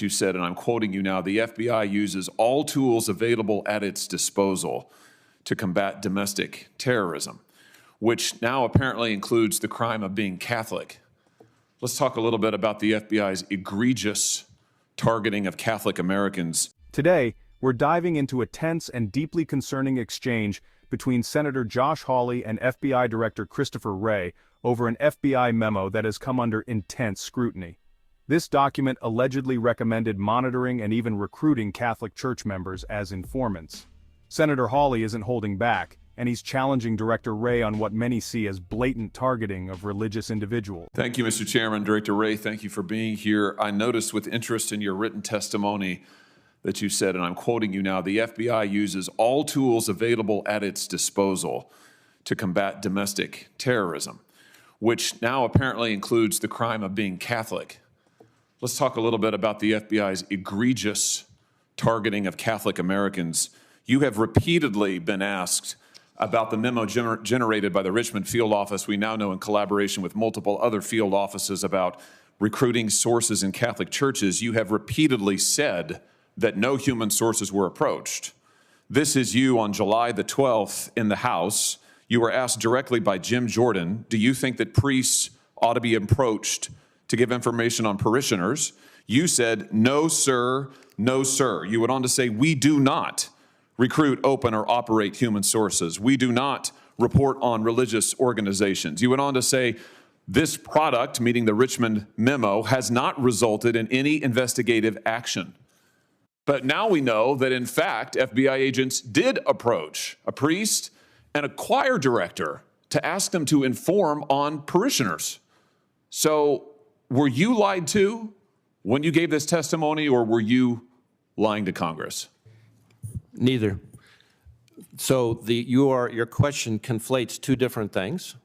You said, and I'm quoting you now, the FBI uses all tools available at its disposal to combat domestic terrorism, which now apparently includes the crime of being Catholic. Let's talk a little bit about the FBI's egregious targeting of Catholic Americans. Today, we're diving into a tense and deeply concerning exchange between Senator Josh Hawley and FBI Director Christopher Wray over an FBI memo that has come under intense scrutiny. This document allegedly recommended monitoring and even recruiting Catholic Church members as informants. Senator Hawley isn't holding back, and he's challenging Director Wray on what many see as blatant targeting of religious individuals. Thank you, Mr. Chairman. Director Wray, thank you for being here. I noticed with interest in your written testimony that you said, and I'm quoting you now, the FBI uses all tools available at its disposal to combat domestic terrorism, which now apparently includes the crime of being Catholic. Let's talk a little bit about the FBI's egregious targeting of Catholic Americans. You have repeatedly been asked about the memo generated by the Richmond field office. We now know in collaboration with multiple other field offices about recruiting sources in Catholic churches. You have repeatedly said that no human sources were approached. This is you on July the 12th in the House. You were asked directly by Jim Jordan, do you think that priests ought to be approached to give information on parishioners? You said, no, sir, no, sir. You went on to say, we do not recruit, open, or operate human sources. We do not report on religious organizations. You went on to say, this product, meaning the Richmond memo, has not resulted in any investigative action. But now we know that, in fact, FBI agents did approach a priest and a choir director to ask them to inform on parishioners. So, were you lied to when you gave this testimony, or were you lying to Congress? Neither. So your question conflates two different things.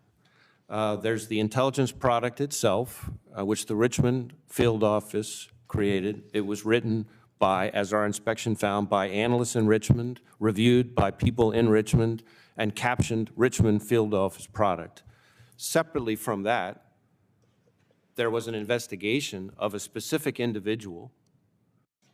There's the intelligence product itself, which the Richmond field office created. It was written by, as our inspection found, by analysts in Richmond, reviewed by people in Richmond, and captioned Richmond field office product. Separately from that, there was an investigation of a specific individual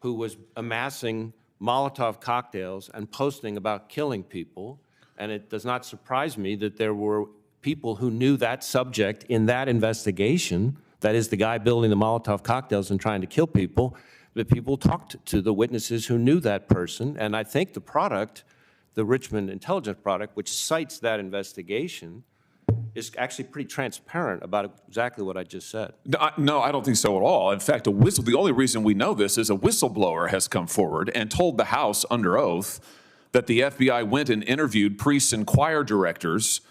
who was amassing Molotov cocktails and posting about killing people, and it does not surprise me that there were people who knew that subject in that investigation, that is the guy building the Molotov cocktails and trying to kill people, that people talked to the witnesses who knew that person, and I think the product, the Richmond intelligence product, which cites that investigation, is actually pretty transparent about exactly what I just said. No, I don't think so at all. In fact, the only reason we know this is a whistleblower has come forward and told the House under oath that the FBI went and interviewed priests and choir directors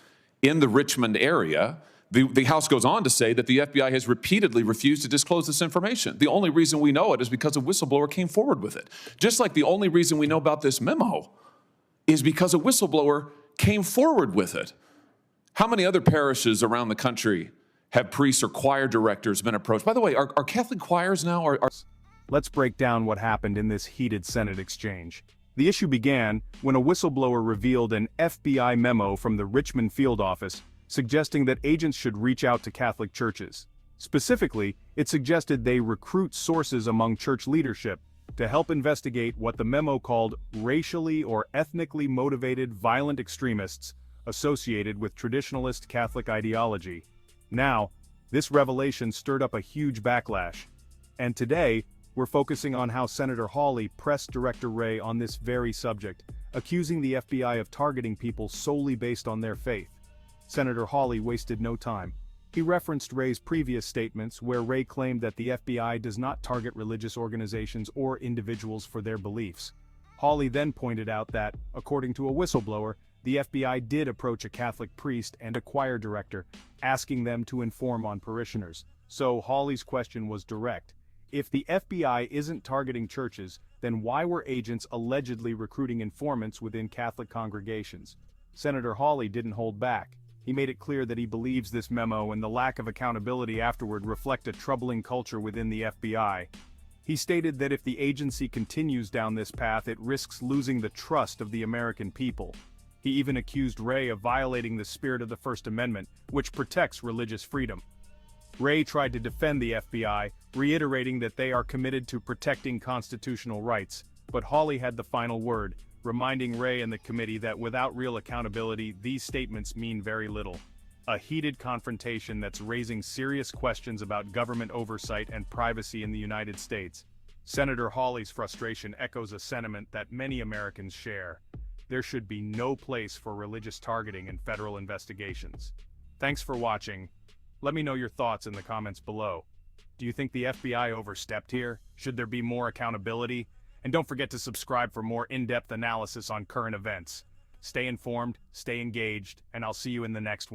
in the Richmond area. The House goes on to say that the FBI has repeatedly refused to disclose this information. The only reason we know it is because a whistleblower came forward with it. Just like the only reason we know about this memo is because a whistleblower came forward with it. How many other parishes around the country have priests or choir directors been approached? By the way, are Catholic choirs now? Let's break down what happened in this heated Senate exchange. The issue began when a whistleblower revealed an FBI memo from the Richmond field office suggesting that agents should reach out to Catholic churches. Specifically, it suggested they recruit sources among church leadership to help investigate what the memo called racially or ethnically motivated violent extremists associated with traditionalist Catholic ideology. Now, this revelation stirred up a huge backlash. And today, we're focusing on how Senator Hawley pressed Director Wray on this very subject, accusing the FBI of targeting people solely based on their faith. Senator Hawley wasted no time. He referenced Wray's previous statements where Wray claimed that the FBI does not target religious organizations or individuals for their beliefs. Hawley then pointed out that, according to a whistleblower, the FBI did approach a Catholic priest and a choir director, asking them to inform on parishioners. So Hawley's question was direct. If the FBI isn't targeting churches, then why were agents allegedly recruiting informants within Catholic congregations? Senator Hawley didn't hold back. He made it clear that he believes this memo and the lack of accountability afterward reflect a troubling culture within the FBI. He stated that if the agency continues down this path, it risks losing the trust of the American people. He even accused Wray of violating the spirit of the First Amendment, which protects religious freedom. Wray tried to defend the FBI, reiterating that they are committed to protecting constitutional rights. But Hawley had the final word, reminding Wray and the committee that without real accountability, these statements mean very little. A heated confrontation that's raising serious questions about government oversight and privacy in the United States. Senator Hawley's frustration echoes a sentiment that many Americans share. There should be no place for religious targeting in federal investigations. Thanks for watching. Let me know your thoughts in the comments below. Do you think the FBI overstepped here? Should there be more accountability? And don't forget to subscribe for more in-depth analysis on current events. Stay informed, stay engaged, and I'll see you in the next one.